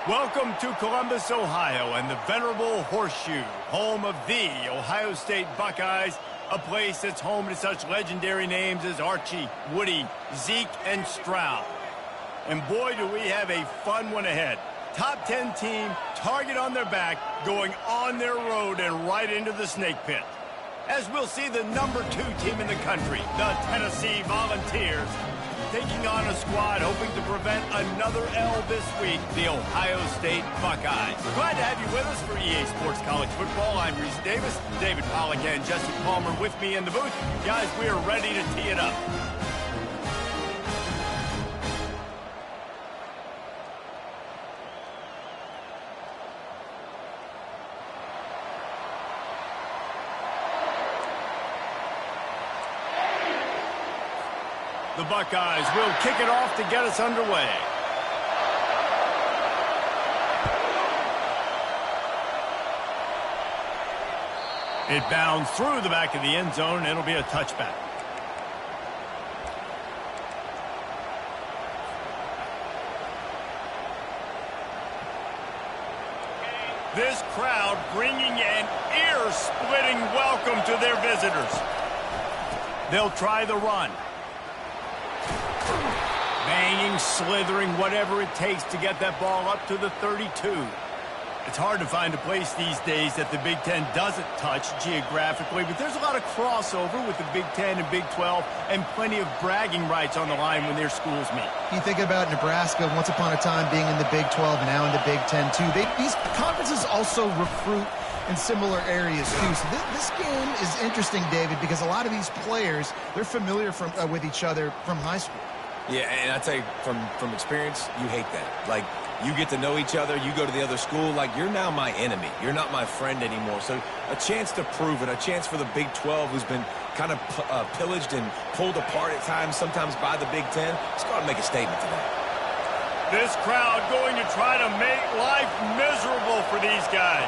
Welcome to Columbus, Ohio, and the venerable Horseshoe, home of the Ohio State Buckeyes, a place that's home to such legendary names as Archie, Woody, Zeke, and Stroud. And boy, do we have a fun one ahead. Top 10 team, target on their back, going on their road and right into the snake pit. As we'll see the number 2 team in the country, the Tennessee Volunteers, taking on a squad hoping to prevent another L this week, the Ohio State Buckeyes. We're glad to have you with us for EA Sports College Football. I'm Reese Davis, David Pollack and Jesse Palmer with me in the booth. Guys, we are ready to tee it up. The Buckeyes will kick it off to get us underway. It bounds through the back of the end zone, and it'll be a touchback. This crowd bringing an ear-splitting welcome to their visitors. They'll try the run. Banging, slithering, whatever it takes to get that ball up to the 32. It's hard to find a place these days that the Big Ten doesn't touch geographically, but there's a lot of crossover with the Big Ten and Big 12 and plenty of bragging rights on the line when their schools meet. You think about Nebraska, once upon a time being in the Big 12, now in the Big Ten too. These conferences also recruit in similar areas too. So this game is interesting, David, because a lot of these players, they're familiar with each other from high school. Yeah, and I tell you, from experience, you hate that. Like, you get to know each other, you go to the other school, like, you're now my enemy. You're not my friend anymore. So a chance to prove it, a chance for the Big 12, who's been kind of pillaged and pulled apart at times, sometimes by the Big 10. Let's go out and make a statement today. This crowd going to try to make life miserable for these guys.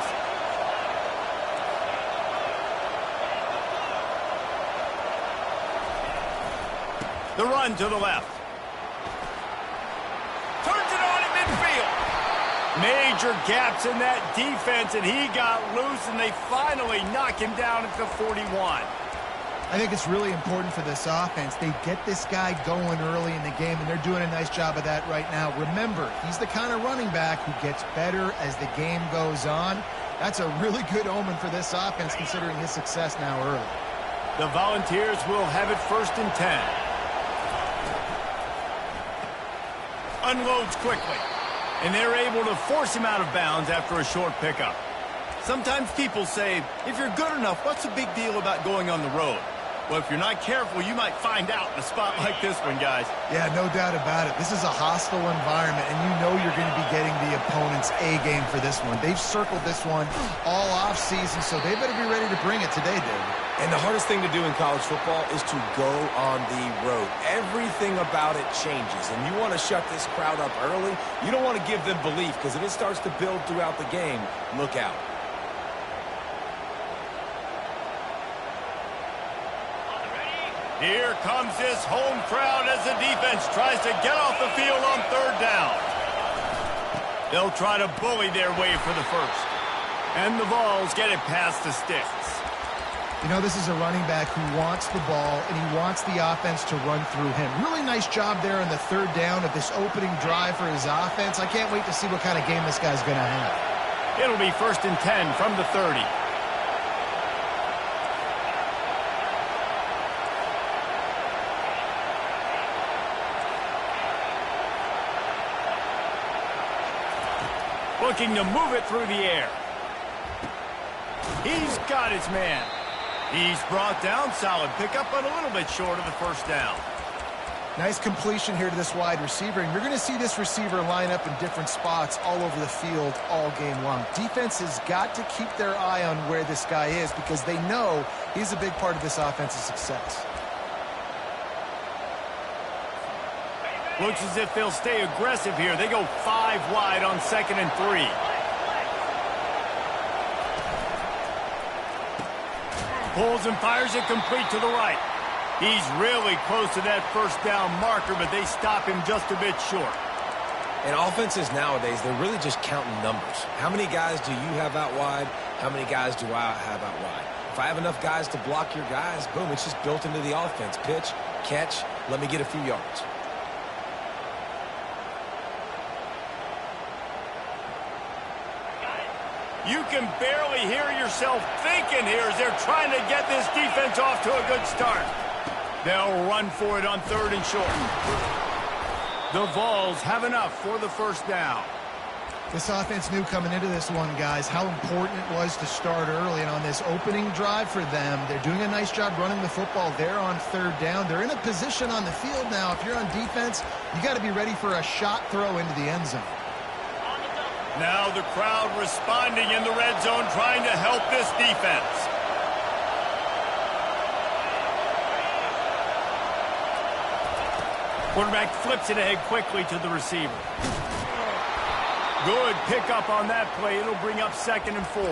The run to the left. Turns it on at midfield. Major gaps in that defense, and he got loose, and they finally knock him down at the 41. I think it's really important for this offense. They get this guy going early in the game, and they're doing a nice job of that right now. Remember, he's the kind of running back who gets better as the game goes on. That's a really good omen for this offense, considering his success now early. The Volunteers will have it 1st and 10. Unloads quickly, and they're able to force him out of bounds after a short pickup. Sometimes people say, if you're good enough, what's the big deal about going on the road? Well, if you're not careful, you might find out in a spot like this one, guys. Yeah, no doubt about it. This is a hostile environment, and you know you're going to be getting the opponent's A-game for this one. They've circled this one all off-season, so they better be ready to bring it today, David. And the hardest thing to do in college football is to go on the road. Everything about it changes, and you want to shut this crowd up early. You don't want to give them belief, because if it starts to build throughout the game, look out. Here comes this home crowd as the defense tries to get off the field on 3rd down. They'll try to bully their way for the first. And the Vols get it past the sticks. You know, this is a running back who wants the ball, and he wants the offense to run through him. Really nice job there on the 3rd down of this opening drive for his offense. I can't wait to see what kind of game this guy's going to have. It'll be 1st and 10 from the 30. Looking to move it through the air. He's got his man. He's brought down, solid pickup, but a little bit short of the 1st down. Nice completion here to this wide receiver, and you're going to see this receiver line up in different spots all over the field all game long. Defense has got to keep their eye on where this guy is because they know he's a big part of this offense's success. Looks as if they'll stay aggressive here. They go 5 wide on 2nd and 3. Pulls and fires it complete to the right. He's really close to that 1st down marker, but they stop him just a bit short. And offenses nowadays, they're really just counting numbers. How many guys do you have out wide? How many guys do I have out wide? If I have enough guys to block your guys, boom, it's just built into the offense. Pitch, catch, let me get a few yards. You can barely hear yourself thinking here as they're trying to get this defense off to a good start. They'll run for it on 3rd and short. The Vols have enough for the first down. This offense knew coming into this one, guys, how important it was to start early. And on this opening drive for them, they're doing a nice job running the football there on 3rd down. They're in a position on the field now. If you're on defense, you got to be ready for a shot throw into the end zone. Now the crowd responding in the red zone, trying to help this defense. Quarterback flips it ahead quickly to the receiver. Good pickup on that play. It'll bring up 2nd and 4.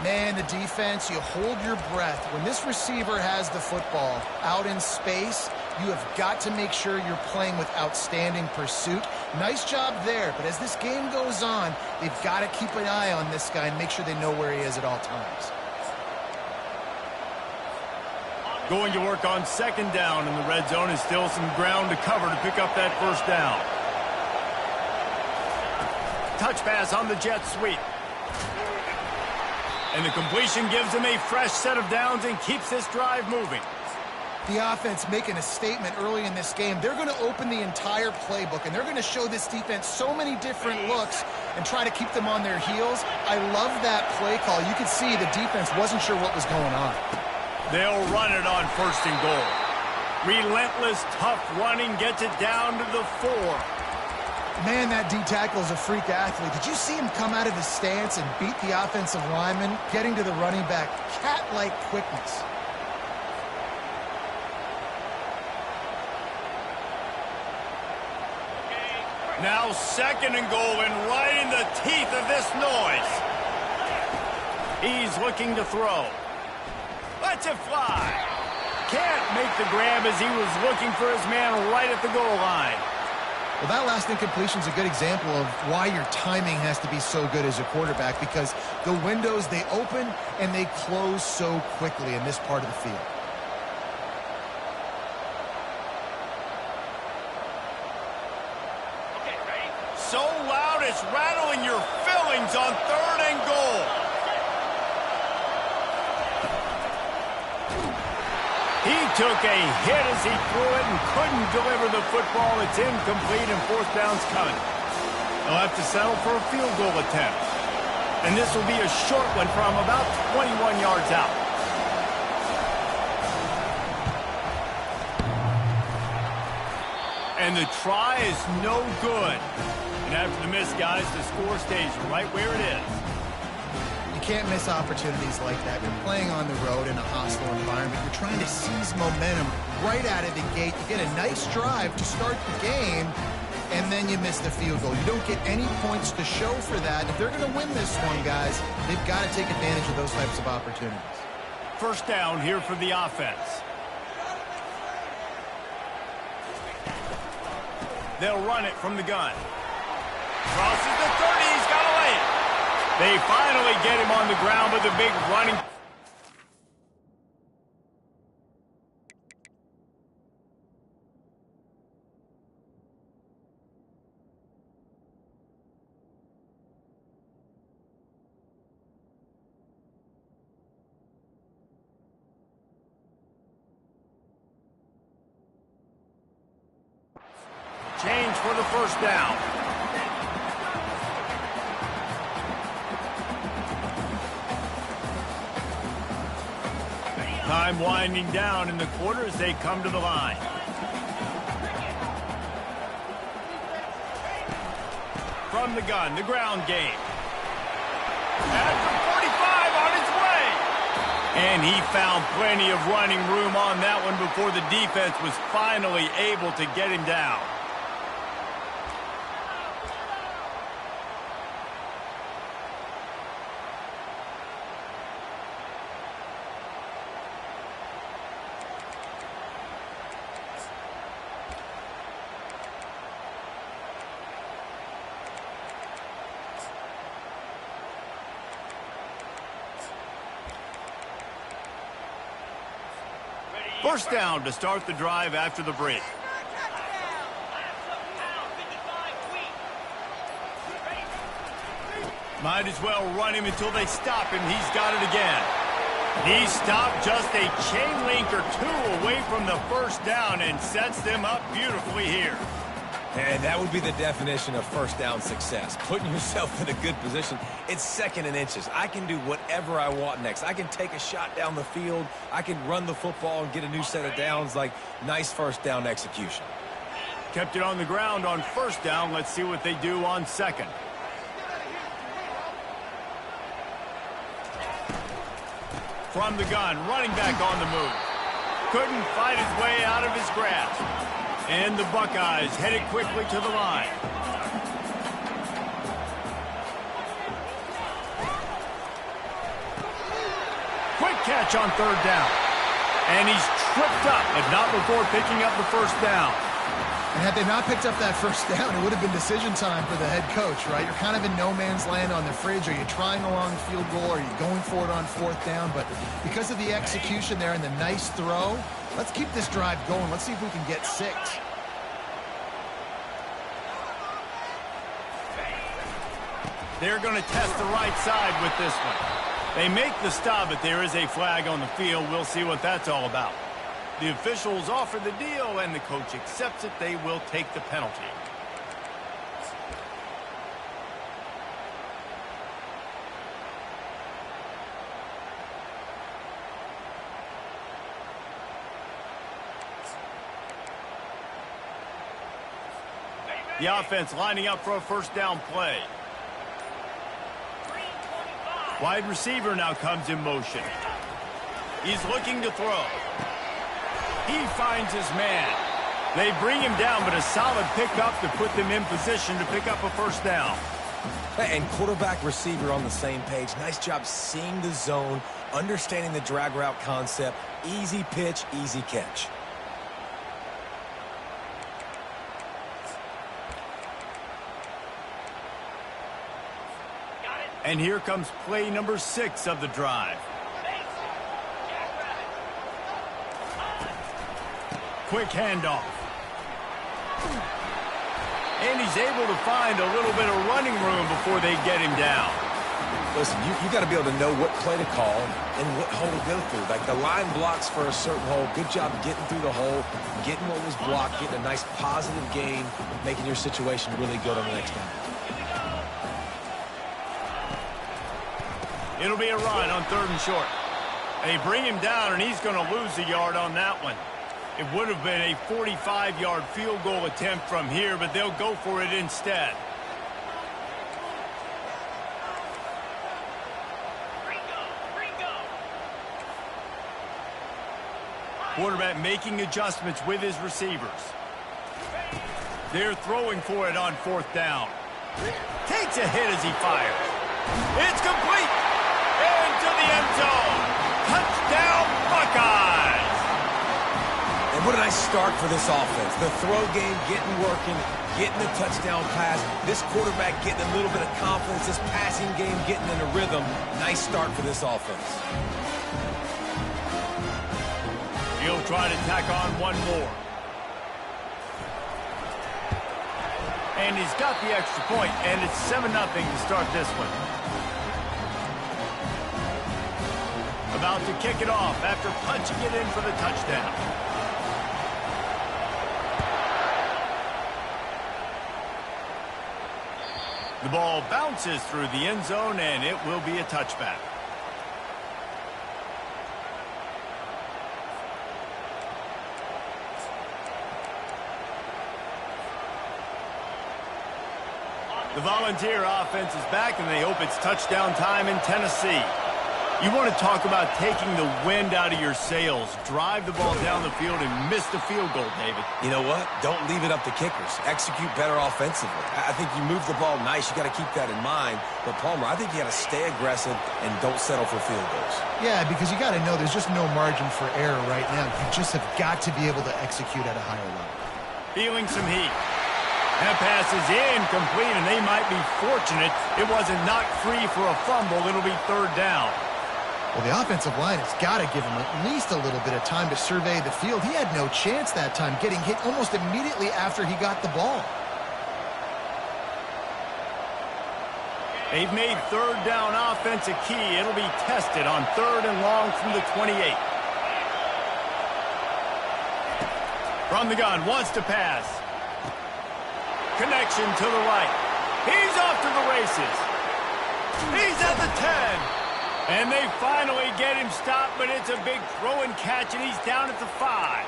Man, the defense, you hold your breath. When this receiver has the football out in space, you have got to make sure you're playing with outstanding pursuit. Nice job there, but as this game goes on, they've got to keep an eye on this guy and make sure they know where he is at all times. Going to work on 2nd down in the red zone, and still some ground to cover to pick up that 1st down. Touch pass on the jet sweep. And the completion gives them a fresh set of downs and keeps this drive moving. The offense making a statement early in this game. They're going to open the entire playbook, and they're going to show this defense so many different looks and try to keep them on their heels. I love that play call. You could see the defense wasn't sure what was going on. They'll run it on 1st and goal. Relentless, tough running gets it down to the 4. Man, that D-tackle is a freak athlete. Did you see him come out of his stance and beat the offensive lineman, getting to the running back? Cat-like quickness. Now 2nd and goal, and right in the teeth of this noise. He's looking to throw. Lets it fly. Can't make the grab as he was looking for his man right at the goal line. Well, that last incompletion is a good example of why your timing has to be so good as a quarterback, because the windows, they open and they close so quickly in this part of the field. So loud it's rattling your fillings on 3rd and goal. He took a hit as he threw it and couldn't deliver the football. It's incomplete and 4th down's coming. They'll have to settle for a field goal attempt. And this will be a short one from about 21 yards out. And the try is no good. And after the miss, guys, the score stays right where it is. You can't miss opportunities like that. You're playing on the road in a hostile environment. You're trying to seize momentum right out of the gate. You get a nice drive to start the game, and then you miss the field goal. You don't get any points to show for that. If they're going to win this one, guys, they've got to take advantage of those types of opportunities. 1st down here for the offense. They'll run it from the gun. Crosses the 30. He's got to lay it. They finally get him on the ground with a big running. Change for the 1st down. Time winding down in the quarter as they come to the line. From the gun, the ground game. After 45 on his way. And he found plenty of running room on that one before the defense was finally able to get him down. First down to start the drive after the break. Might as well run him until they stop him. He's got it again. He stopped just a chain link or two away from the first down and sets them up beautifully here. And that would be the definition of first down success. Putting yourself in a good position. It's second and inches. I can do whatever I want next. I can take a shot down the field. I can run the football and get a new set of downs. Like, nice first down execution. Kept it on the ground on first down. Let's see what they do on second. From the gun, running back on the move. Couldn't fight his way out of his grasp. And the Buckeyes headed quickly to the line. Quick catch on third down. And he's tripped up, but not before picking up the first down. And had they not picked up that first down, it would have been decision time for the head coach, right? You're kind of in no man's land on the fridge. Are you trying a long field goal? Are you going for it on fourth down? But because of the execution there and the nice throw, let's keep this drive going. Let's see if we can get 6. They're going to test the right side with this one. They make the stop, but there is a flag on the field. We'll see what that's all about. The officials offer the deal, and the coach accepts it. They will take the penalty. The offense lining up for a first down play. Wide receiver now comes in motion. He's looking to throw. He finds his man. They bring him down, but a solid pickup to put them in position to pick up a first down. And quarterback receiver on the same page. Nice job seeing the zone, understanding the drag route concept. Easy pitch, easy catch. And here comes play number 6 of the drive. Quick handoff. And he's able to find a little bit of running room before they get him down. Listen, you got to be able to know what play to call and what hole to go through. Like, the line blocks for a certain hole. Good job getting through the hole, getting what was blocked, getting a nice positive gain, making your situation really good on the next down. It'll be a run on third and short. They bring him down, and he's going to lose a yard on that one. It would have been a 45-yard field goal attempt from here, but they'll go for it instead. Quarterback making adjustments with his receivers. They're throwing for it on fourth down. Takes a hit as he fires. It's complete. Into the end zone. Touchdown, Buckeyes. And what a nice start for this offense. The throw game getting working, getting the touchdown pass. This quarterback getting a little bit of confidence. This passing game getting in a rhythm. Nice start for this offense. He'll try to tack on one more. And he's got the extra point, and it's 7-0 to start this one. About to kick it off after punching it in for the touchdown. The ball bounces through the end zone, and it will be a touchback. The Volunteer offense is back, and they hope it's touchdown time in Tennessee. You want to talk about taking the wind out of your sails. Drive the ball down the field and miss the field goal, David. You know what? Don't leave it up to kickers. Execute better offensively. I think you move the ball nice. You got to keep that in mind. But, Palmer, I think you got to stay aggressive and don't settle for field goals. Yeah, because you got to know there's just no margin for error right now. You just have got to be able to execute at a higher level. Feeling some heat. That pass is incomplete, and they might be fortunate it wasn't knocked free for a fumble. It'll be third down. Well, the offensive line has got to give him at least a little bit of time to survey the field. He had no chance that time, getting hit almost immediately after he got the ball. They've made third down offense a key. It'll be tested on 3rd and long from the 28. From the gun, wants to pass. Connection to the right. He's off to the races. He's at the 10. And they finally get him stopped, but it's a big throw and catch, and he's down at the 5.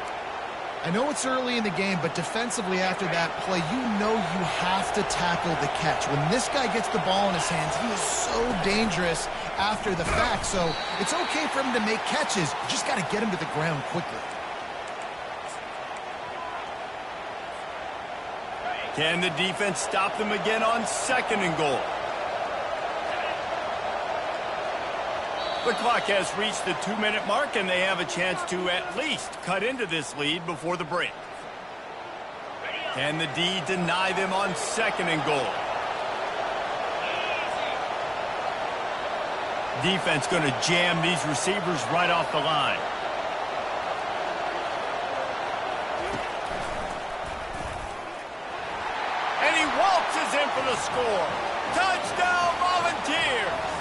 I know it's early in the game, but defensively after that play, you know you have to tackle the catch. When this guy gets the ball in his hands, he is so dangerous after the fact. So it's okay for him to make catches. You just got to get him to the ground quickly. Can the defense stop them again on 2nd and goal? The clock has reached the 2-minute mark, and they have a chance to at least cut into this lead before the break. Can the D deny them on 2nd and goal? Defense going to jam these receivers right off the line. And he waltzes in for the score. Touchdown, Volunteers!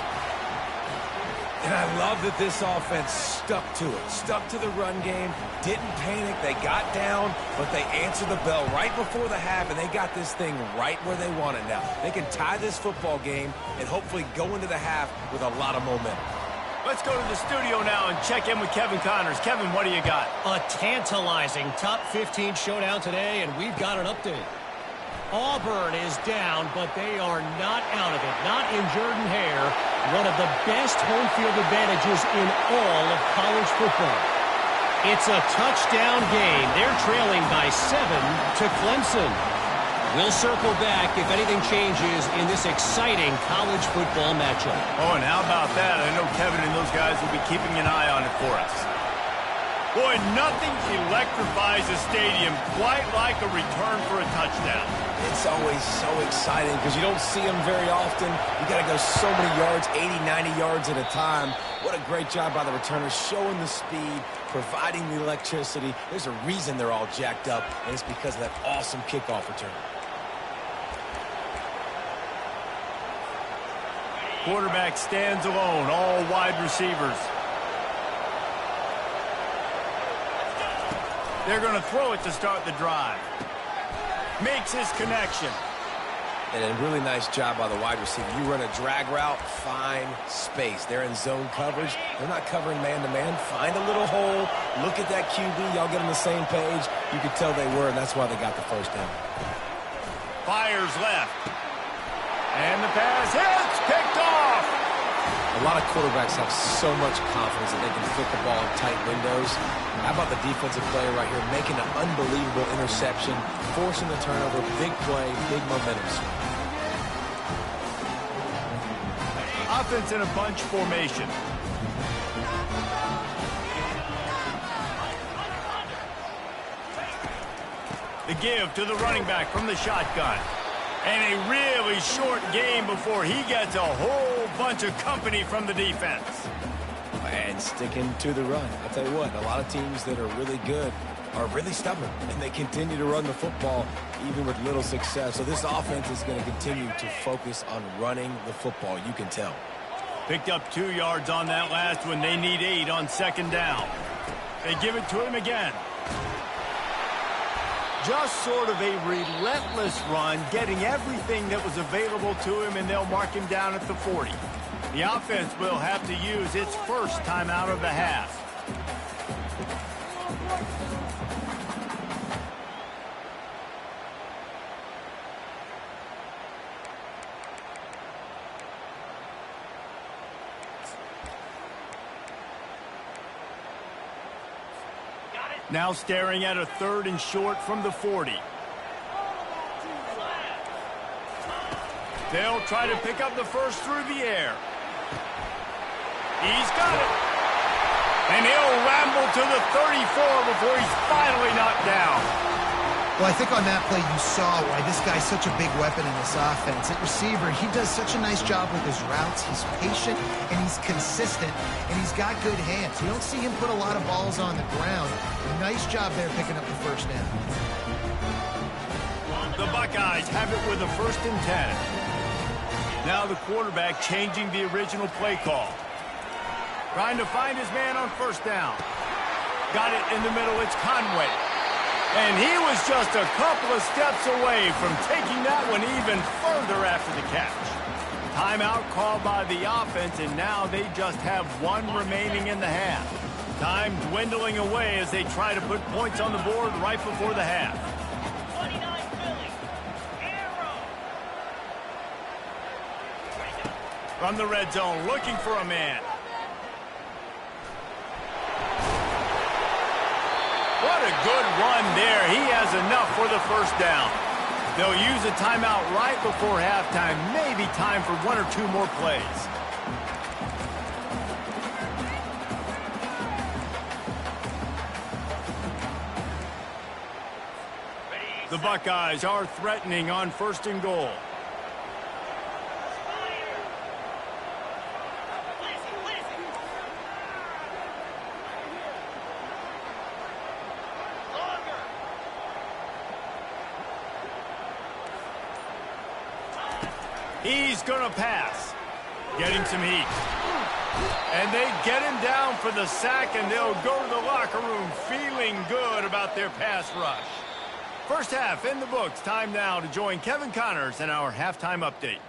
And I love that this offense stuck to it, stuck to the run game, didn't panic, they got down, but they answered the bell right before the half, and they got this thing right where they want it now. They can tie this football game and hopefully go into the half with a lot of momentum. Let's go to the studio now and check in with Kevin Connors. Kevin, what do you got? A tantalizing top 15 showdown today, and we've got an update. Auburn is down, but they are not out of it. Not in Jordan-Hare, one of the best home field advantages in all of college football. It's a touchdown game. They're trailing by 7 to Clemson. We'll circle back if anything changes in this exciting college football matchup. Oh, and how about that? I know Kevin and those guys will be keeping an eye on it for us. Boy, nothing electrifies a stadium quite like a return for a touchdown. It's always so exciting because you don't see them very often. You got to go so many yards, 80, 90 yards at a time. What a great job by the returners, showing the speed, providing the electricity. There's a reason they're all jacked up, and it's because of that awesome kickoff return. Quarterback stands alone, all wide receivers. They're going to throw it to start the drive. Makes his connection. And a really nice job by the wide receiver. You run a drag route, find space. They're in zone coverage. They're not covering man-to-man. Find a little hole. Look at that QB. Y'all get on the same page. You could tell they were, and that's why they got the first down. Fires left. And the pass hits. Picked off. A lot of quarterbacks have so much confidence that they can fit the ball in tight windows. How about the defensive player right here making an unbelievable interception, forcing the turnover, big play, big momentum swing. Offense in a bunch formation. The give to the running back from the shotgun. And a really short game before he gets a whole bunch of company from the defense. And sticking to the run. I'll tell you what, a lot of teams that are really good are really stubborn, and they continue to run the football even with little success. So this offense is going to continue to focus on running the football, you can tell. Picked up 2 yards on that last one. They need 8 on 2nd down. They give it to him again. Just sort of a relentless run, getting everything that was available to him, and they'll mark him down at the 40. The offense will have to use its first timeout of the half. Now staring at a 3rd and short from the 40. They'll try to pick up the first through the air. He's got it. And he'll ramble to the 34 before he's finally knocked down. Well, I think on that play you saw why this guy's such a big weapon in this offense. At receiver, he does such a nice job with his routes. He's patient, and he's consistent, and he's got good hands. You don't see him put a lot of balls on the ground. Nice job there picking up the first down. The Buckeyes have it with a 1st and 10. Now the quarterback changing the original play call. Trying to find his man on 1st down. Got it in the middle. It's Conway. And he was just a couple of steps away from taking that one even further after the catch. Timeout called by the offense, and now they just have one remaining in the half. Time dwindling away as they try to put points on the board right before the half. 29 Philly. Arrow. From the red zone, looking for a man. What a good run there. He has enough for the 1st down. They'll use a timeout right before halftime. Maybe time for 1 or 2 more plays. The Buckeyes are threatening on 1st and goal. He's going to pass. Getting some heat. And they get him down for the sack, and they'll go to the locker room feeling good about their pass rush. First half in the books. Time now to join Kevin Connors in our halftime update.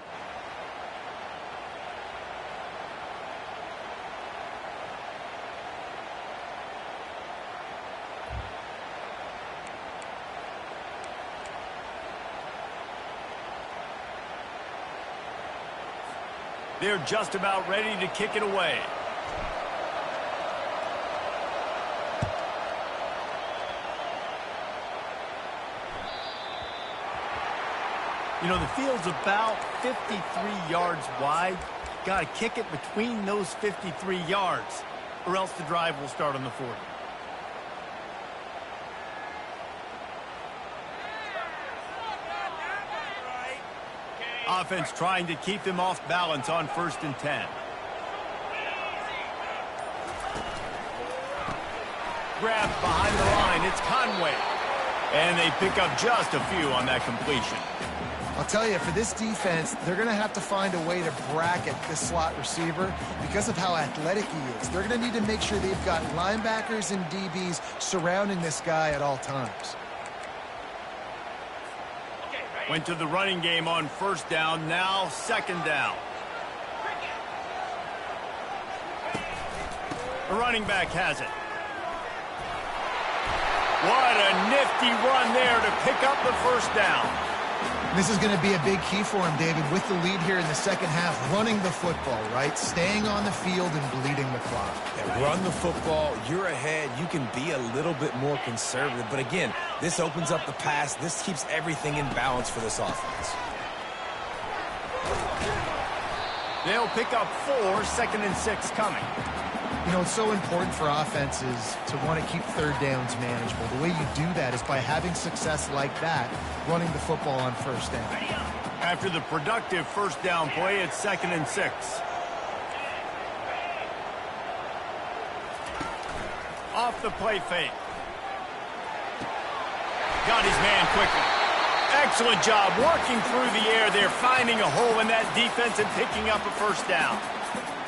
They're just about ready to kick it away. You know, the field's about 53 yards wide. Got to kick it between those 53 yards, or else the drive will start on the 40. Offense trying to keep them off balance on 1st and 10. Grabbed behind the line. It's Conway. And they pick up just a few on that completion. I'll tell you, for this defense, they're going to have to find a way to bracket this slot receiver because of how athletic he is. They're going to need to make sure they've got linebackers and DBs surrounding this guy at all times. Went to the running game on 1st down, now 2nd down. The running back has it. What a nifty run there to pick up the 1st down. This is going to be a big key for him, David, with the lead here in the 2nd half, running the football, right? Staying on the field and bleeding the clock. Yeah, run the football. You're ahead. You can be a little bit more conservative. But again, this opens up the pass. This keeps everything in balance for this offense. They'll pick up 4, 2nd and 6 coming. You know, it's so important for offenses to want to keep 3rd downs manageable. The way you do that is by having success like that, running the football on 1st down. After the productive 1st down play, it's 2nd and 6. Off the play fake. Got his man quickly. Excellent job working through the air there, finding a hole in that defense and picking up a 1st down.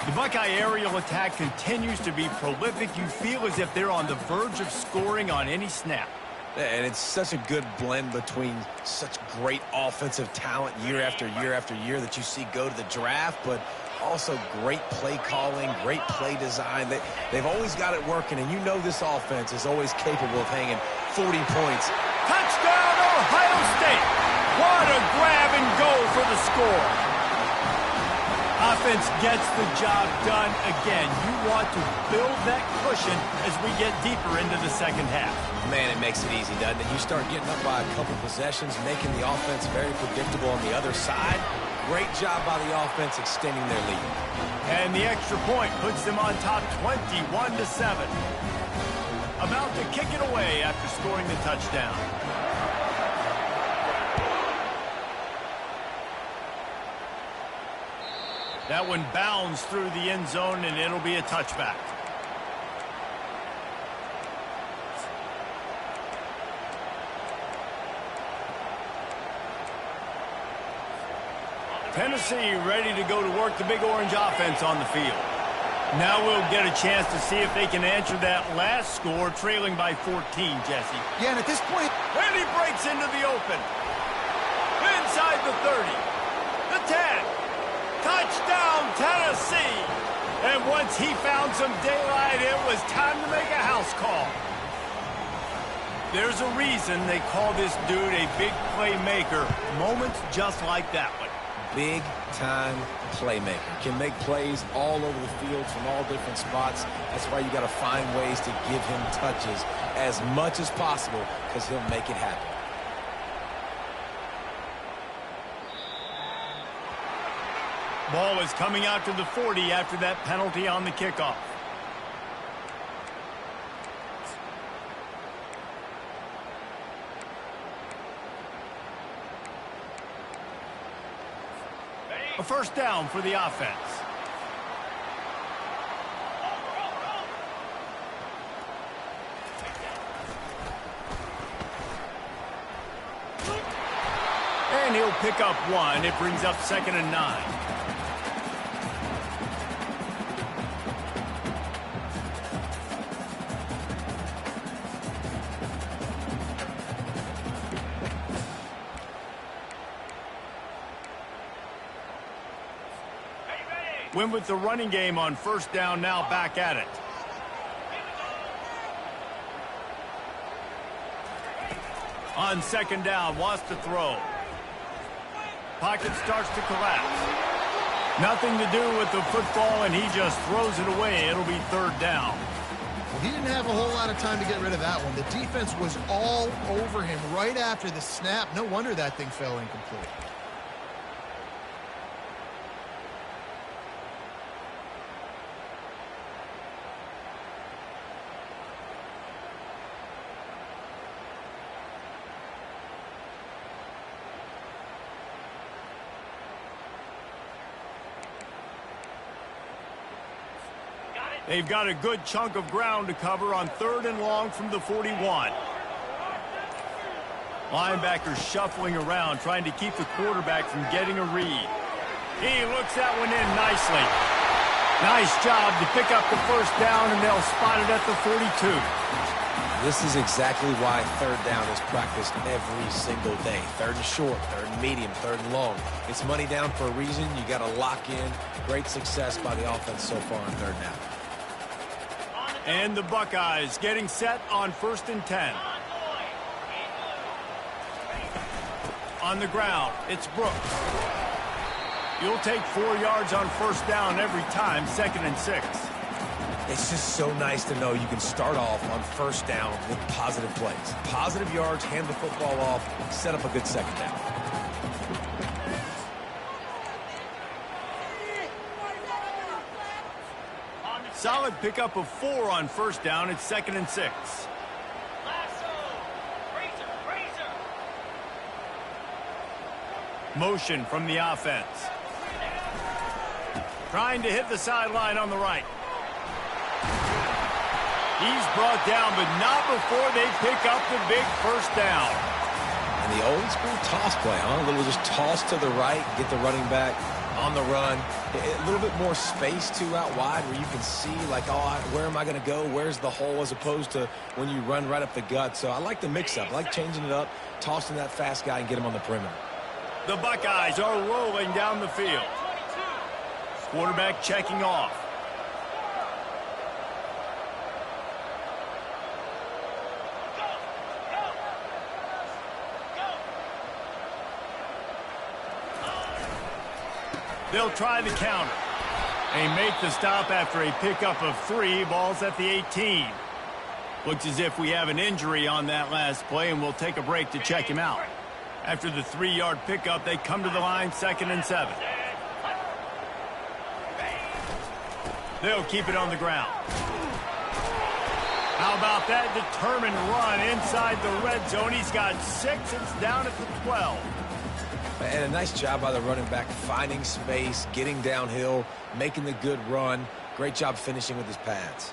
The Buckeye aerial attack continues to be prolific. You feel as if they're on the verge of scoring on any snap. And it's such a good blend between such great offensive talent year after year after year that you see go to the draft, but also great play calling, great play design. They've always got it working, and you know this offense is always capable of hanging 40 points. Touchdown, Ohio State! What a grab and go for the score. Offense gets the job done again. You want to build that cushion as we get deeper into the 2nd half. Man, it makes it easy, doesn't it? You start getting up by a couple possessions, making the offense very predictable on the other side. Great job by the offense extending their lead. And the extra point puts them on top 21-7. About to kick it away after scoring the touchdown. That one bounds through the end zone, and it'll be a touchback. Tennessee ready to go to work the Big Orange offense on the field. Now we'll get a chance to see if they can answer that last score, trailing by 14, Jesse. Yeah, and at this point... And he breaks into the open. Inside the 30. The 10. Touchdown, Tennessee. And once he found some daylight, it was time to make a house call. There's a reason they call this dude a big playmaker. Moments just like that one. Big-time playmaker. Can make plays all over the field from all different spots. That's why you got to find ways to give him touches as much as possible, because he'll make it happen. Ball is coming out to the 40 after that penalty on the kickoff. A first down for the offense. And he'll pick up one. It brings up 2nd and 9. Win with the running game on first down, now back at it. On 2nd down, wants to throw. Pocket starts to collapse. Nothing to do with the football, and he just throws it away. It'll be 3rd down. Well, he didn't have a whole lot of time to get rid of that one. The defense was all over him right after the snap. No wonder that thing fell incomplete. They've got a good chunk of ground to cover on 3rd and long from the 41. Linebacker shuffling around, trying to keep the quarterback from getting a read. He looks that one in nicely. Nice job to pick up the first down, and they'll spot it at the 42. This is exactly why 3rd down is practiced every single day. 3rd and short, 3rd and medium, 3rd and long. It's money down for a reason. You got to lock in. Great success by the offense so far on 3rd down. And the Buckeyes getting set on 1st and 10. On the ground, it's Brooks. You'll take 4 yards on first down every time, 2nd and 6. It's just so nice to know you can start off on first down with positive plays. Positive yards, hand the football off, set up a good 2nd down. Solid pickup of 4 on first down. It's 2nd and 6. Motion from the offense. Trying to hit the sideline on the right. He's brought down, but not before they pick up the big first down. And the old school toss play, huh? A little just toss to the right, get the running back on the run. A little bit more space, too, out wide where you can see, like, oh, where am I going to go? Where's the hole, as opposed to when you run right up the gut. So I like the mix-up. I like changing it up, tossing that fast guy and get him on the perimeter. The Buckeyes are rolling down the field. Quarterback checking off. They'll try the counter. They make the stop after a pickup of 3. Ball's at the 18. Looks as if we have an injury on that last play, and we'll take a break to check him out. After the 3-yard pickup, they come to the line, 2nd and 7. They'll keep it on the ground. How about that determined run inside the red zone? He's got 6. It's down at the 12. And a nice job by the running back, finding space, getting downhill, making the good run. Great job finishing with his pads.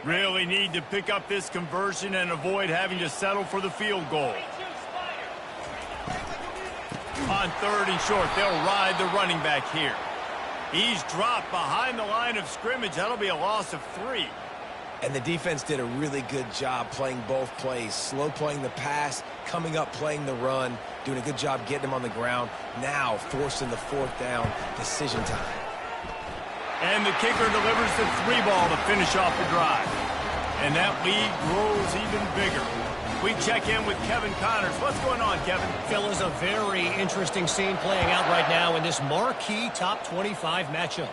Really need to pick up this conversion and avoid having to settle for the field goal. On 3rd and short, they'll ride the running back here. He's dropped behind the line of scrimmage. That'll be a loss of 3. And the defense did a really good job playing both plays. Slow playing the pass, coming up playing the run, doing a good job getting him on the ground. Now forcing the 4th down, decision time. And the kicker delivers the 3 ball to finish off the drive. And that lead grows even bigger. We check in with Kevin Connors. What's going on, Kevin? Fellas, a very interesting scene playing out right now in this marquee top 25 matchup.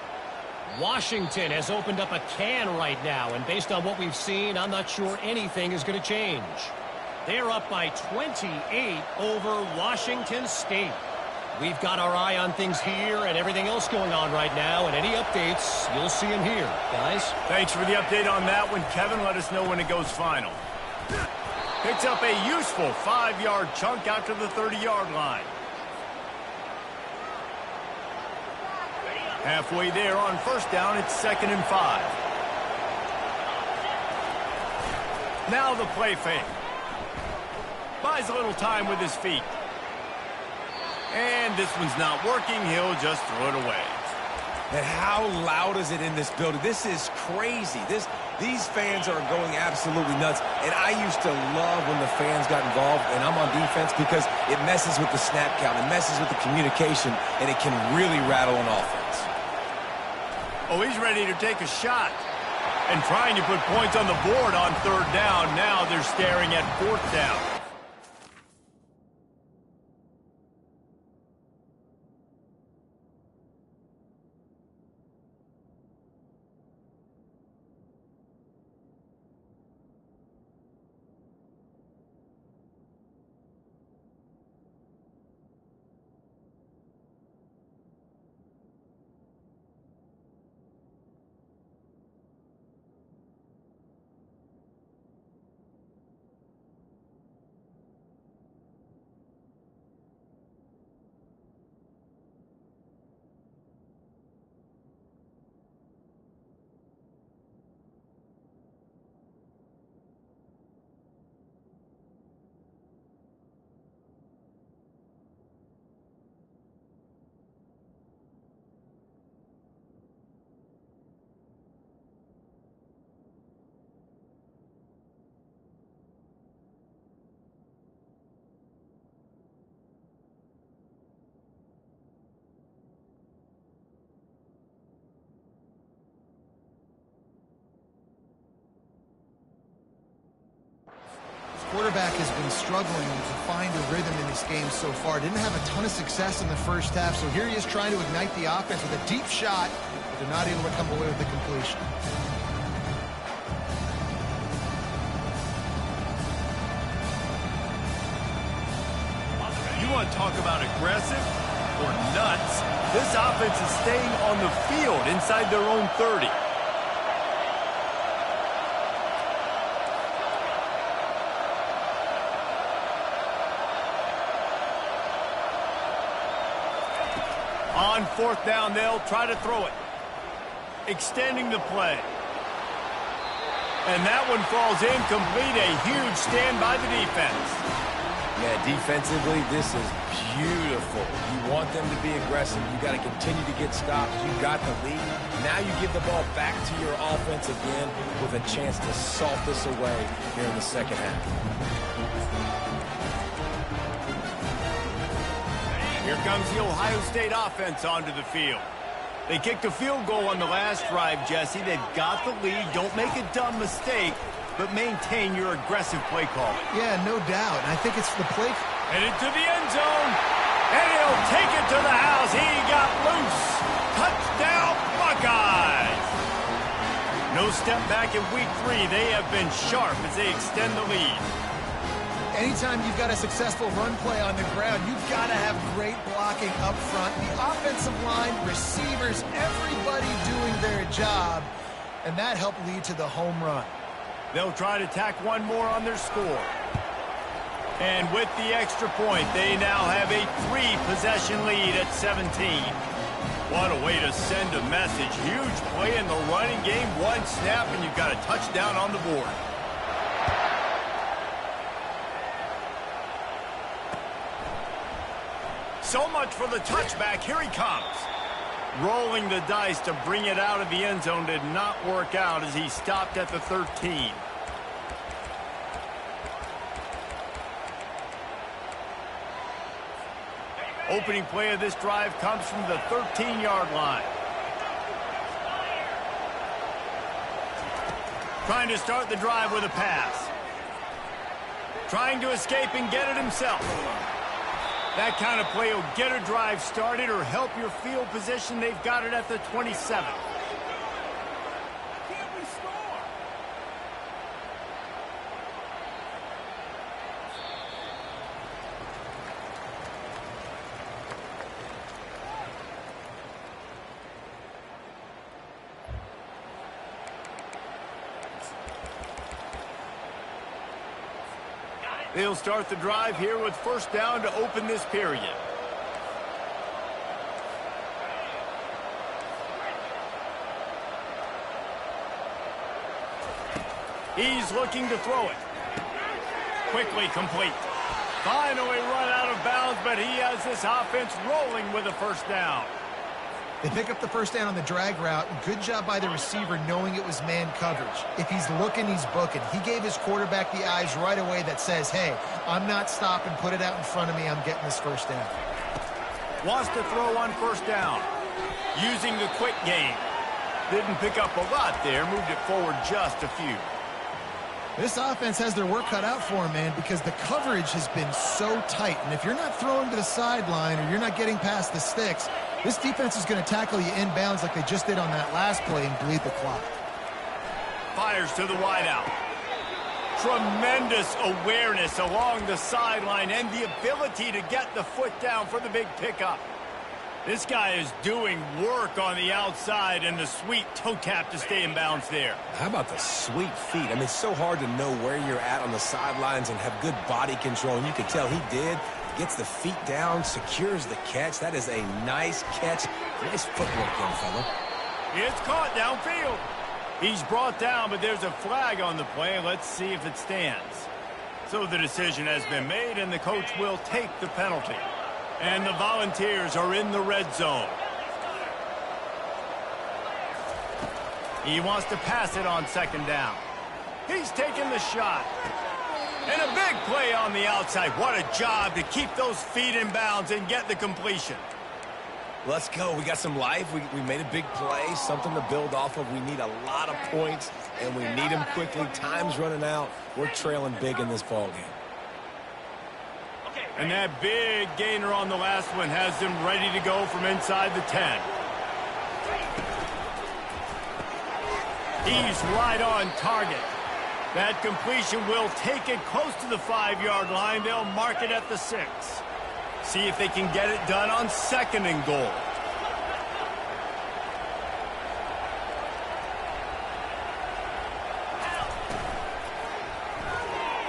Washington has opened up a can right now, and based on what we've seen, I'm not sure anything is going to change. They're up by 28 over Washington State. We've got our eye on things here and everything else going on right now, and any updates, you'll see them here, guys. Thanks for the update on that one, Kevin. Let us know when it goes final. Picks up a useful 5-yard chunk out to the 30-yard line. Halfway there on 1st down, it's 2nd and 5. Now the play fake. Buys a little time with his feet. And this one's not working. He'll just throw it away. And how loud is it in this building? This is crazy. These fans are going absolutely nuts. And I used to love when the fans got involved, and I'm on defense, because it messes with the snap count. It messes with the communication, and it can really rattle an offense. Oh, he's ready to take a shot. And trying to put points on the board on 3rd down. Now they're staring at 4th down. Quarterback has been struggling to find a rhythm in this game so far. Didn't have a ton of success in the 1st half, so here he is trying to ignite the offense with a deep shot, but they're not able to come away with the completion. You want to talk about aggressive or nuts? This offense is staying on the field inside their own 30. On 4th down, they'll try to throw it. Extending the play. And that one falls incomplete. A huge stand by the defense. Yeah, defensively, this is beautiful. You want them to be aggressive. You got to continue to get stops. You got the lead. Now you give the ball back to your offense again with a chance to salt this away here in the 2nd half. Here comes the Ohio State offense onto the field. They kicked a field goal on the last drive, Jesse. They've got the lead. Don't make a dumb mistake, but maintain your aggressive play calling. Yeah, no doubt. And I think it's the play. Headed to the end zone, and he'll take it to the house. He got loose. Touchdown, Buckeyes. No step back in week 3. They have been sharp as they extend the lead. Anytime you've got a successful run play on the ground, you've got to have great blocking up front. The offensive line, receivers, everybody doing their job, and that helped lead to the home run. They'll try to tack one more on their score. And with the extra point, they now have a 3-possession lead at 17. What a way to send a message. Huge play in the running game. One snap, and you've got a touchdown on the board. So much for the touchback. Here he comes. Rolling the dice to bring it out of the end zone did not work out as he stopped at the 13. Opening play of this drive comes from the 13-yard line. Trying to start the drive with a pass. Trying to escape and get it himself. That kind of play will get a drive started or help your field position. They've got it at the 27. They'll start the drive here with first down to open this period. He's looking to throw it. Quickly complete. Finally run out of bounds, but he has this offense rolling with a first down. They pick up the first down on the drag route. Good job by the receiver knowing it was man coverage. If he's looking, he's booking. He gave his quarterback the eyes right away that says, hey, I'm not stopping. Put it out in front of me. I'm getting this first down. Wants to throw on first down. Using the quick game. Didn't pick up a lot there. Moved it forward just a few. This offense has their work cut out for them, man, because the coverage has been so tight. And if you're not throwing to the sideline or you're not getting past the sticks, this defense is going to tackle you inbounds like they just did on that last play and bleed the clock. Fires to the wideout. Tremendous awareness along the sideline and the ability to get the foot down for the big pickup. This guy is doing work on the outside and the sweet toe tap to stay in bounds there. How about the sweet feet? I mean, it's so hard to know where you're at on the sidelines and have good body control. And you can tell he did. Gets the feet down, secures the catch. That is a nice catch. Nice footwork, young fella. It's caught downfield. He's brought down, but there's a flag on the play. Let's see if it stands. So the decision has been made, and the coach will take the penalty. And the Volunteers are in the red zone. He wants to pass it on second down. He's taking the shot. And a big play on the outside. What a job to keep those feet in bounds and get the completion. Let's go. We got some life. We made a big play, something to build off of. We need a lot of points, and we need them quickly. Time's running out. We're trailing big in this ball game. And that big gainer on the last one has them ready to go from inside the 10. He's right on target. That completion will take it close to the 5-yard line. They'll mark it at the 6. See if they can get it done on second and goal.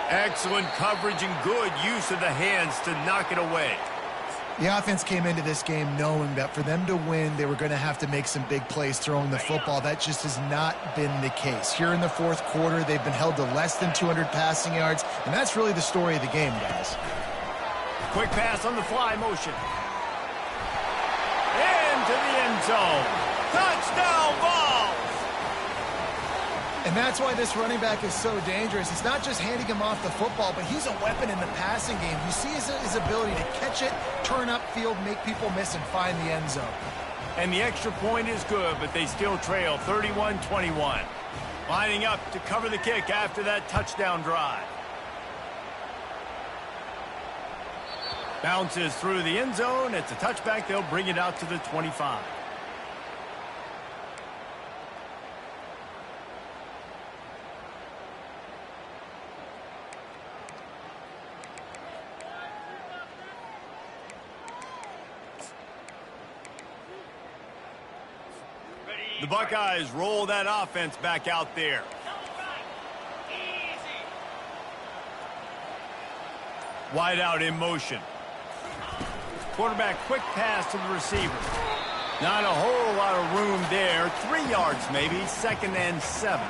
Excellent coverage and good use of the hands to knock it away. The offense came into this game knowing that for them to win, they were going to have to make some big plays throwing the football. That just has not been the case. Here in the fourth quarter, they've been held to less than 200 passing yards, and that's really the story of the game, guys. Quick pass on the fly motion. Into the end zone. Touchdown ball! And that's why this running back is so dangerous. It's not just handing him off the football, but he's a weapon in the passing game. You see his ability to catch it, turn upfield, make people miss, and find the end zone. And the extra point is good, but they still trail 31-21. Lining up to cover the kick after that touchdown drive. Bounces through the end zone. It's a touchback. They'll bring it out to the 25. The Buckeyes roll that offense back out there. Wide out in motion. Quarterback quick pass to the receiver. Not a whole lot of room there. 3 yards maybe. 2nd and 7.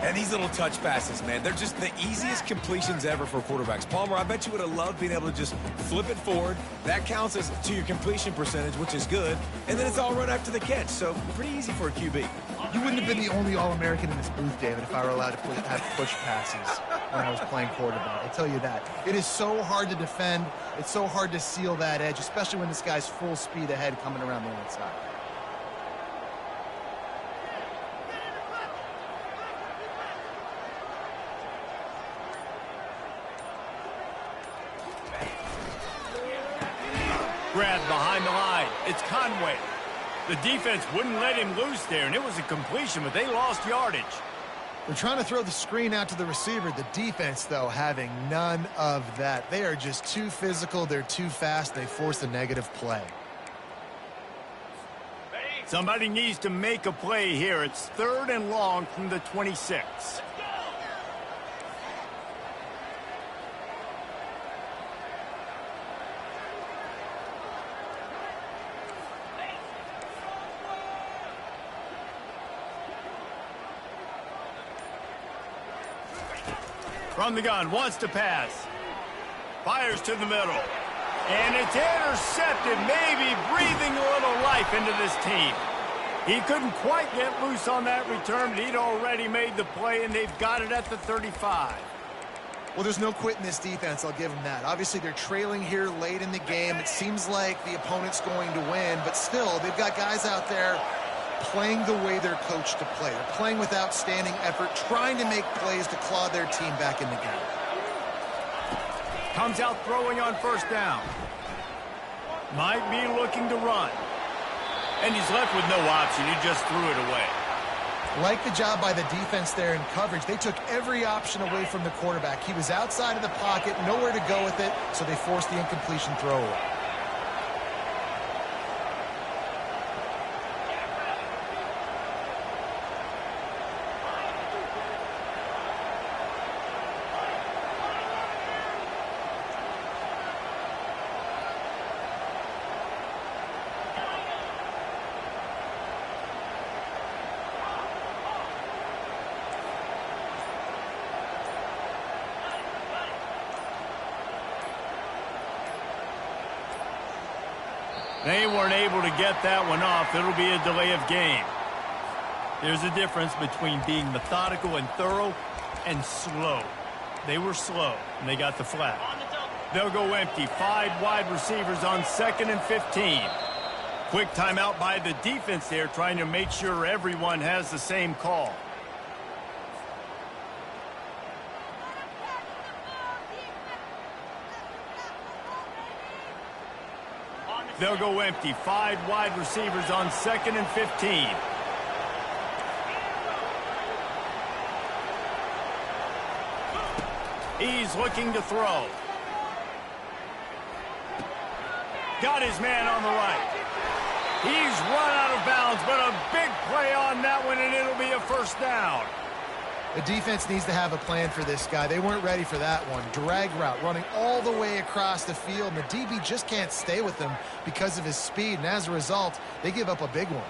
And these little touch passes, man, they're just the easiest completions ever for quarterbacks. Palmer, I bet you would have loved being able to just flip it forward. That counts as to your completion percentage, which is good. And then it's all run after the catch. So pretty easy for a QB. You wouldn't have been the only All-American in this booth, David, if I were allowed to have push passes when I was playing quarterback. I'll tell you that. It is so hard to defend. It's so hard to seal that edge, especially when this guy's full speed ahead coming around the outside. Grabbed behind the line. It's Conway. The defense wouldn't let him loose there, and it was a completion, but they lost yardage. They're trying to throw the screen out to the receiver. The defense, though, having none of that. They are just too physical. They're too fast. They force a negative play. Somebody needs to make a play here. It's 3rd and long from the 26. From the gun, wants to pass. Fires to the middle. And it's intercepted, maybe breathing a little life into this team. He couldn't quite get loose on that return, but he'd already made the play, and they've got it at the 35. Well, there's no quit in this defense, I'll give them that. Obviously, they're trailing here late in the game. It seems like the opponent's going to win, but still, they've got guys out there playing the way they're coached to play. They're playing with outstanding effort, trying to make plays to claw their team back in the game. Comes out throwing on 1st down. Might be looking to run. And he's left with no option. He just threw it away. Like the job by the defense there in coverage. They took every option away from the quarterback. He was outside of the pocket, nowhere to go with it, so they forced the incompletion throw away. They weren't able to get that one off. It'll be a delay of game. There's a difference between being methodical and thorough and slow. They were slow, and they got the flag. They'll go empty. 5 wide receivers on 2nd and 15. Quick timeout by the defense there, trying to make sure everyone has the same call. They'll go empty. 5 wide receivers on 2nd and 15. He's looking to throw. Got his man on the right. He's run out of bounds, but a big play on that one, and it'll be a 1st down. The defense needs to have a plan for this guy. They weren't ready for that one. Drag route, running all the way across the field, and the DB just can't stay with him because of his speed, and as a result, they give up a big one.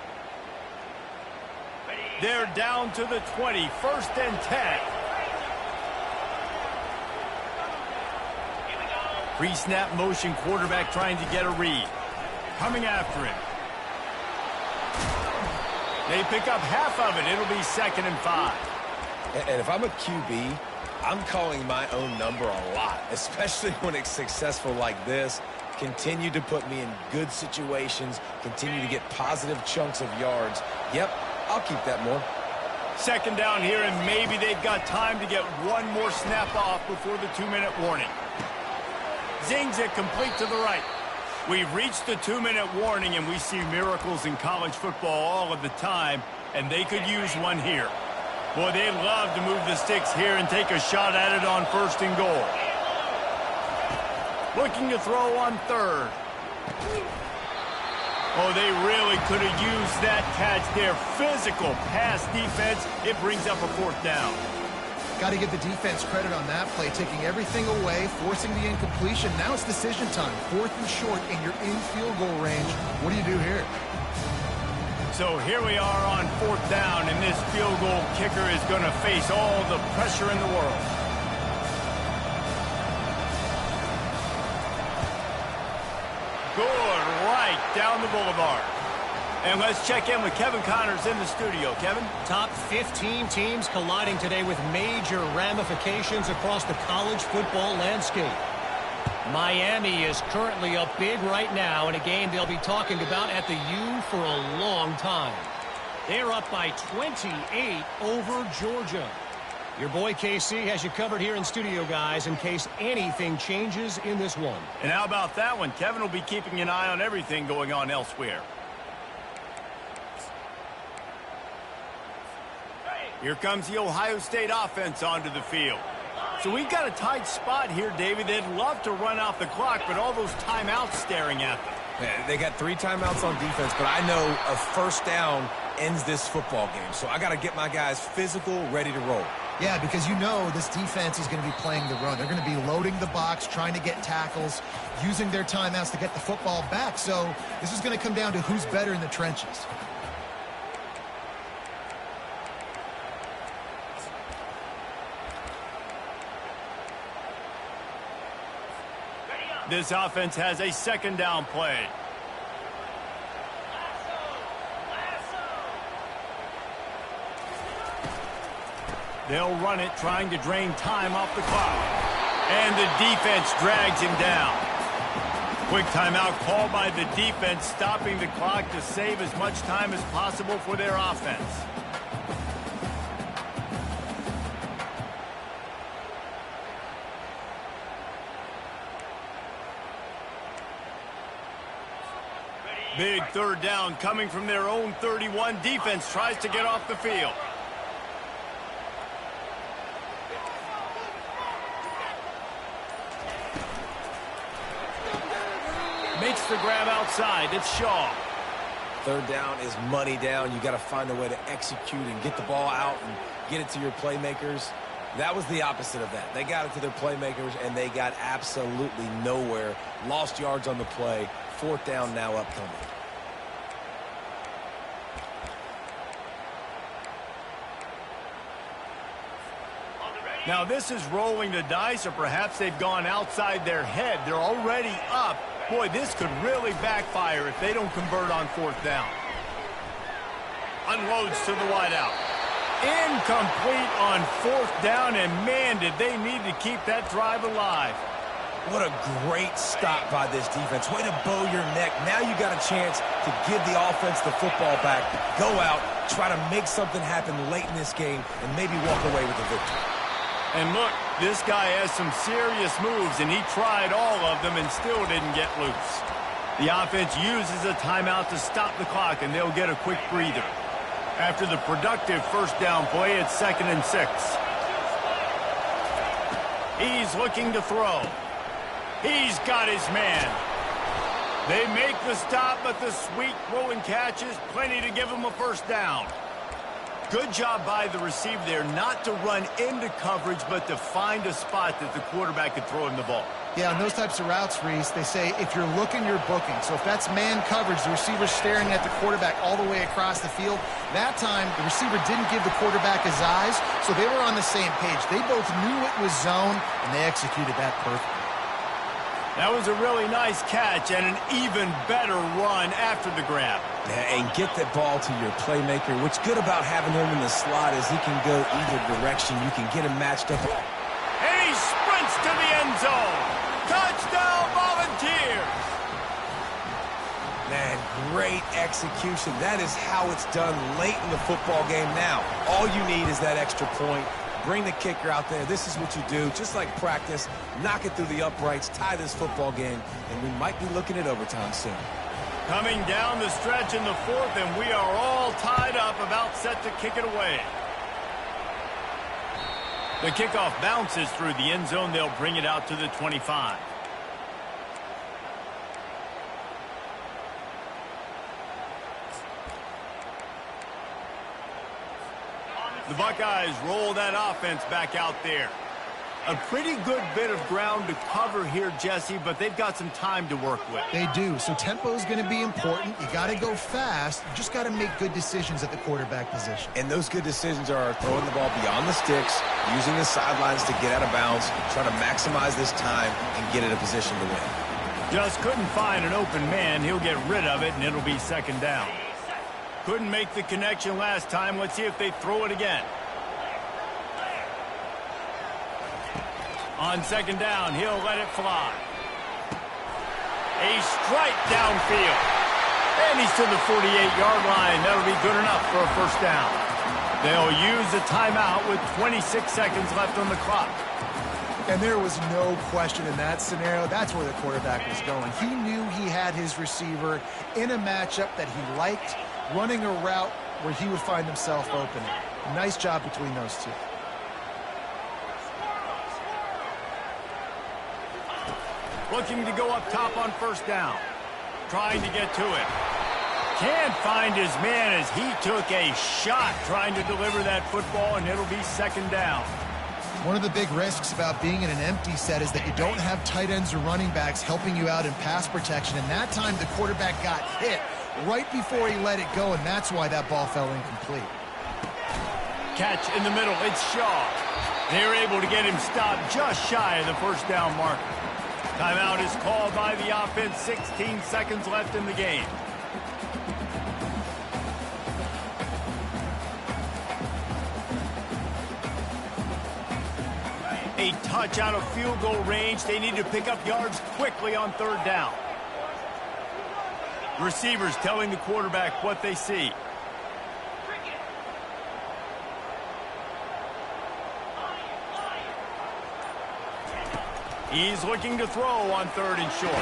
They're down to the 20, 1st and 10. Pre-snap motion, quarterback trying to get a read. Coming after him. They pick up half of it. It'll be 2nd and 5. And if I'm a QB, I'm calling my own number a lot, especially when it's successful like this. Continue to put me in good situations, continue to get positive chunks of yards. Yep, I'll keep that more. 2nd down here, and maybe they've got time to get one more snap off before the 2-minute warning. Zings it complete to the right. We've reached the 2-minute warning, and we see miracles in college football all of the time, and they could use one here. Boy, they'd love to move the sticks here and take a shot at it on 1st and goal. Looking to throw on 3rd. Oh, they really could have used that catch there. Physical pass defense. It brings up a fourth down. Got to give the defense credit on that play, taking everything away, forcing the incompletion. Now it's decision time. 4th and short, and you're in field goal range. What do you do here? So here we are on 4th down, and this field goal kicker is going to face all the pressure in the world. Good, right down the boulevard. And let's check in with Kevin Connors in the studio. Kevin? Top 15 teams colliding today with major ramifications across the college football landscape. Miami is currently up big right now in a game they'll be talking about at the U for a long time. They're up by 28 over Georgia. Your boy KC has you covered here in studio, guys, in case anything changes in this one. And how about that one? Kevin will be keeping an eye on everything going on elsewhere. Here comes the Ohio State offense onto the field. So we've got a tight spot here, David. They'd love to run out the clock, but all those timeouts staring at them. Yeah, they got 3 timeouts on defense, but I know a first down ends this football game. So I got to get my guys physical, ready to roll. Yeah, because you know this defense is going to be playing the run. They're going to be loading the box, trying to get tackles, using their timeouts to get the football back. So this is going to come down to who's better in the trenches. This offense has a 2nd down play. They'll run it, trying to drain time off the clock. And the defense drags him down. Quick timeout called by the defense, stopping the clock to save as much time as possible for their offense. Big 3rd down coming from their own 31. Defense tries to get off the field. Makes the grab outside. It's Shaw. 3rd down is money down. You got to find a way to execute and get the ball out and get it to your playmakers. That was the opposite of that. They got it to their playmakers, and they got absolutely nowhere. Lost yards on the play. 4th down now upcoming. Now this is rolling the dice, or perhaps they've gone outside their head. They're already up. Boy, this could really backfire if they don't convert on 4th down. Unloads to the wideout. Incomplete on 4th down, and man, did they need to keep that drive alive. What a great stop by this defense. Way to bow your neck. Now you got a chance to give the offense the football back, go out, try to make something happen late in this game, and maybe walk away with a victory. And look, this guy has some serious moves, and he tried all of them and still didn't get loose. The offense uses a timeout to stop the clock, and they'll get a quick breather. After the productive 1st down play, it's 2nd and 6. He's looking to throw. He's got his man. They make the stop, but the sweet throw and catch is plenty to give him a 1st down. Good job by the receiver there not to run into coverage, but to find a spot that the quarterback could throw him the ball. Yeah, on those types of routes, Reese, they say if you're looking, you're booking. So if that's man coverage, the receiver's staring at the quarterback all the way across the field. That time, the receiver didn't give the quarterback his eyes, so they were on the same page. They both knew it was zone, and they executed that perfectly. That was a really nice catch and an even better run after the grab. Yeah, and get that ball to your playmaker. What's good about having him in the slot is he can go either direction. You can get him matched up. And he sprints to the end zone. Touchdown, Volunteers! Man, great execution. That is how it's done late in the football game now. All you need is that extra point. Bring the kicker out there. This is what you do. Just like practice, knock it through the uprights, tie this football game, and we might be looking at overtime soon. Coming down the stretch in the 4th, and we are all tied up, about set to kick it away. The kickoff bounces through the end zone. They'll bring it out to the 25. The Buckeyes roll that offense back out there. A pretty good bit of ground to cover here, Jesse, but they've got some time to work with. They do. So tempo is going to be important. You got to go fast. You just got to make good decisions at the quarterback position. And those good decisions are throwing the ball beyond the sticks, using the sidelines to get out of bounds, trying to maximize this time and get in a position to win. Just couldn't find an open man. He'll get rid of it, and it'll be second down. Couldn't make the connection last time. Let's see if they throw it again. On second down, he'll let it fly. A strike downfield. And he's to the 48-yard line. That'll be good enough for a first down. They'll use a timeout with 26 seconds left on the clock. And there was no question in that scenario. That's where the quarterback was going. He knew he had his receiver in a matchup that he liked, running a route where he would find himself opening. Nice job between those two. Looking to go up top on first down. Trying to get to it. Can't find his man as he took a shot trying to deliver that football, and it'll be second down. One of the big risks about being in an empty set is that you don't have tight ends or running backs helping you out in pass protection. And that time the quarterback got hit right before he let it go, and that's why that ball fell incomplete. Catch in the middle. It's Shaw. They're able to get him stopped just shy of the first down marker. Timeout is called by the offense. 16 seconds left in the game. A touch out of field goal range. They need to pick up yards quickly on third down. Receivers telling the quarterback what they see. He's looking to throw on third and short.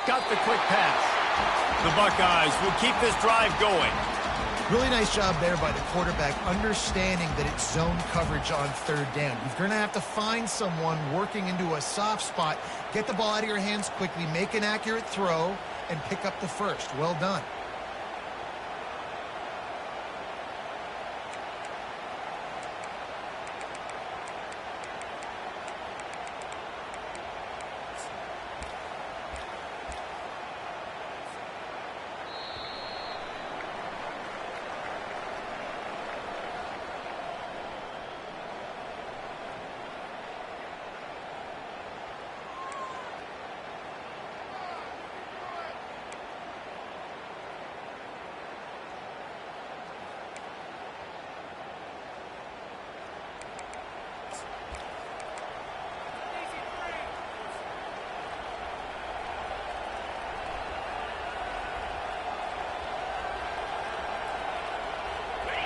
Got the quick pass. The Buckeyes will keep this drive going. Really nice job there by the quarterback, understanding that it's zone coverage on third down. You're going to have to find someone working into a soft spot, get the ball out of your hands quickly, make an accurate throw, and pick up the first. Well done.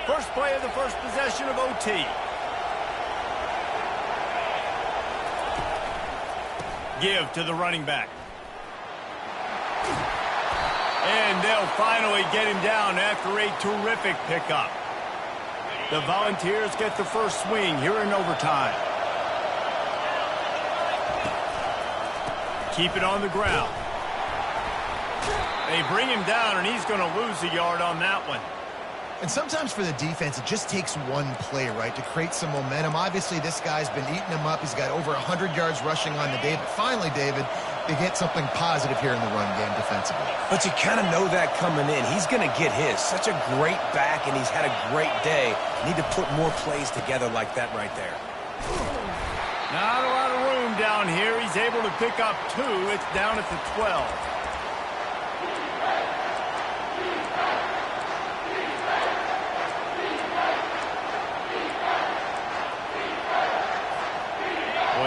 First play of the first possession of OT. Give to the running back. And they'll finally get him down after a terrific pickup. The Volunteers get the first swing here in overtime. Keep it on the ground. They bring him down, and he's going to lose a yard on that one. And sometimes for the defense, it just takes one play, right, to create some momentum. Obviously, this guy's been eating them up. He's got over 100 yards rushing on the day. But finally, David, they get something positive here in the run game defensively. But you kind of know that coming in. He's going to get his. Such a great back, and he's had a great day. Need to put more plays together like that right there. Not a lot of room down here. He's able to pick up two. It's down at the 12.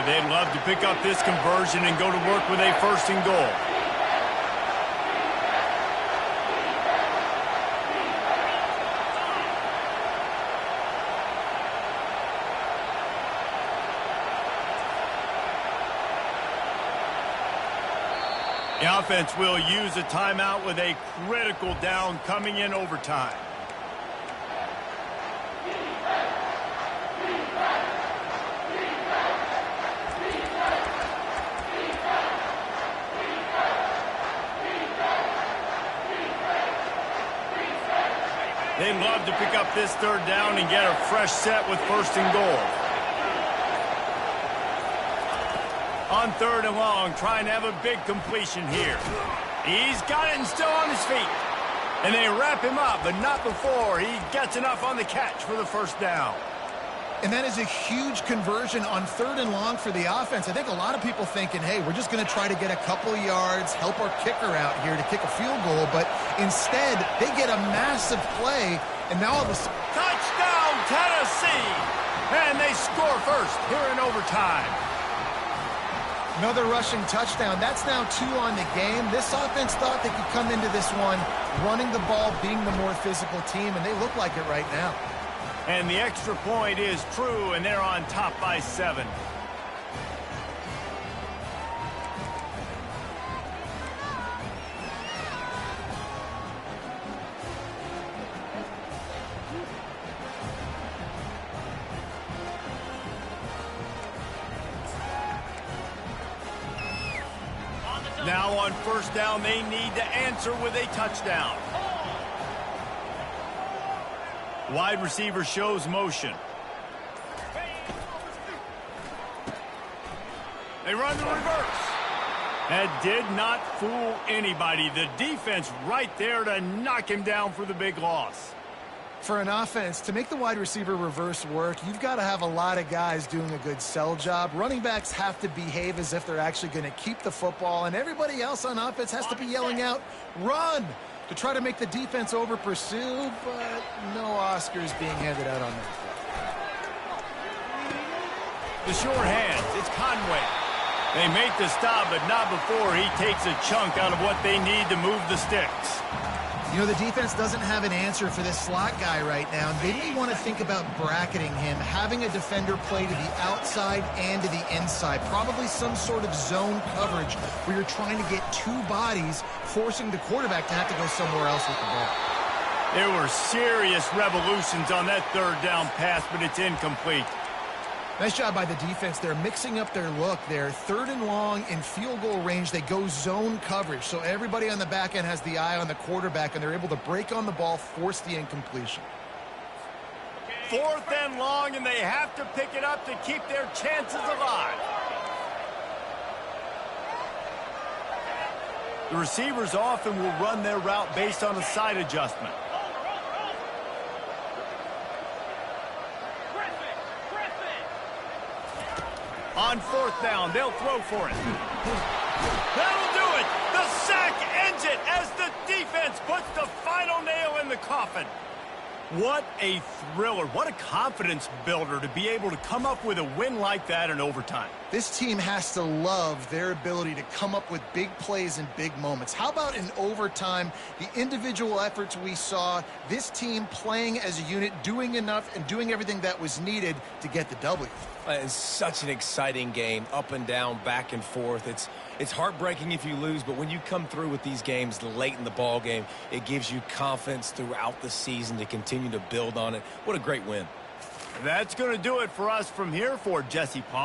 They'd love to pick up this conversion and go to work with a first and goal. The offense will use a timeout with a critical down coming in overtime. They'd love to pick up this third down and get a fresh set with first and goal. On third and long, trying to have a big completion here. He's got it and still on his feet. And they wrap him up, but not before he gets enough on the catch for the first down. And that is a huge conversion on third and long for the offense. I think a lot of people thinking, hey, we're just going to try to get a couple yards, help our kicker out here to kick a field goal. But instead, they get a massive play, and now all of a sudden... Touchdown, Tennessee! And they score first here in overtime. Another rushing touchdown. That's now 2 on the game. This offense thought they could come into this one running the ball, being the more physical team, and they look like it right now. And the extra point is true, and they're on top by 7. Now on first down, they need to answer with a touchdown. Wide receiver shows motion. They run the reverse. That did not fool anybody. The defense right there to knock him down for the big loss. For an offense, to make the wide receiver reverse work, you've got to have a lot of guys doing a good sell job. Running backs have to behave as if they're actually going to keep the football, and everybody else on offense has to be yelling out, run, to try to make the defense over-pursue, but no Oscars being handed out on that. The short hands, it's Conway. They make the stop, but not before he takes a chunk out of what they need to move the sticks. You know, the defense doesn't have an answer for this slot guy right now. They may want to think about bracketing him, having a defender play to the outside and to the inside. Probably some sort of zone coverage where you're trying to get 2 bodies, forcing the quarterback to have to go somewhere else with the ball. There were serious revolutions on that third down pass, but it's incomplete. Nice job by the defense. They're mixing up their look there. Third and long in field goal range. They go zone coverage. So everybody on the back end has the eye on the quarterback, and they're able to break on the ball, force the incompletion. Fourth and long, and they have to pick it up to keep their chances alive. The receivers often will run their route based on a side adjustment. On fourth down, they'll throw for it. That'll do it. The sack ends it as the defense puts the final nail in the coffin. What a thriller. What a confidence builder to be able to come up with a win like that in overtime. This team has to love their ability to come up with big plays and big moments. How about in overtime, the individual efforts we saw, this team playing as a unit, doing enough and doing everything that was needed to get the W. It's such an exciting game, up and down, back and forth. It's heartbreaking if you lose, but when you come through with these games late in the ball game, it gives you confidence throughout the season to continue to build on it. What a great win. That's going to do it for us from here for Jesse Palmer.